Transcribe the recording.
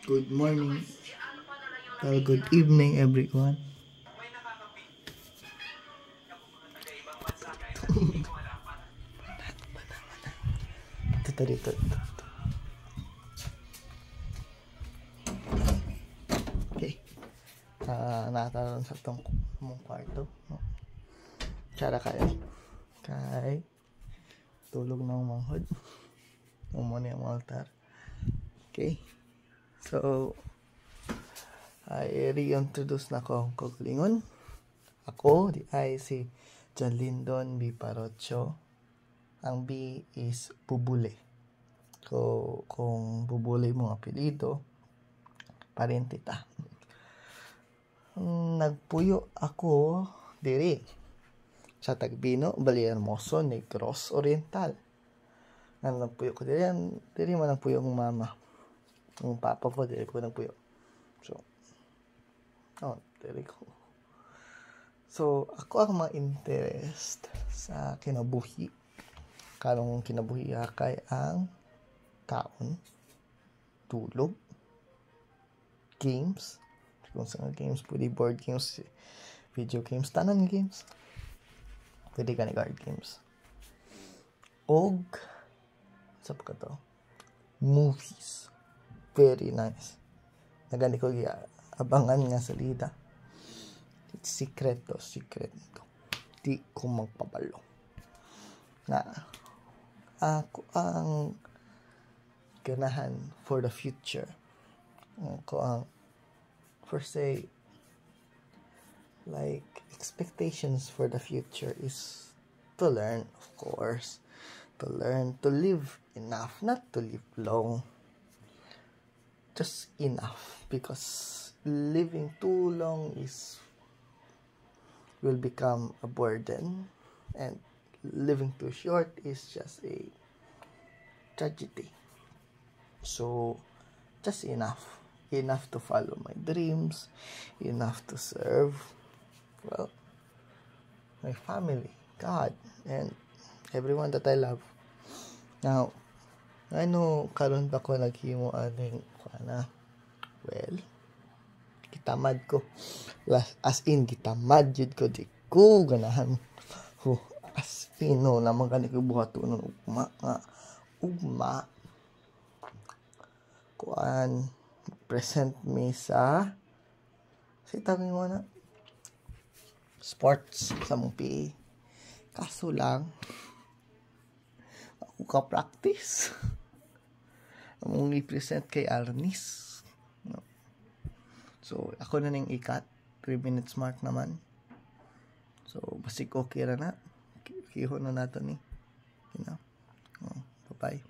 Good morning. Good evening, everyone. Dito. Okay. Nakatalon sa itong mong kwarto. Tsara kayo. Kay tulog ng manghod. Umuna yung altar. Okay. So, I reintroduce na ko ang kagalingon. Ako, di ay si John Lindon B. Parocho. Ang B is Bubule. So, kung Bubule mong apelido, parentita. Nagpuyo ako diri sa Tagbino, Bali Hermoso, Negros Oriental. Nagpuyo ko diri man nagpuyo ang mama. Ang papa ko diri ko nagpuyo. So, diri ko. So, ako ang mga interest sa kinabuhi. Karong kinabuhi kay ang kaon, tulog, games, kung sa games, pwede board games, video games, tanan games, pwede ka ni card games, og sa pa to, movies, very nice, nagani ko abangan nga salida, sikreto, di ko magpabalo, na ako ang ganahan for the future, ako ang per se, like, expectations for the future is to learn, of course, to learn to live enough, not to live long, just enough, because living too long will become a burden, and living too short is just a tragedy. So, just enough to follow my dreams, enough to serve, well, my family, God, and everyone that I love. Now, ano karon ba ko naghimo aning well, gitamad ko, as in gitamad jud ko, di ko ganahan, as in no naman gani ko buhaton ugma kuan present me sa tawagin mo na sports sa mong PA. Kaso lang ako ka-practice among i-present kay Arnis, no? So ako na ning ikat 3 minutes mark naman, so basig okay ra na kihon na nato ni, bye bye.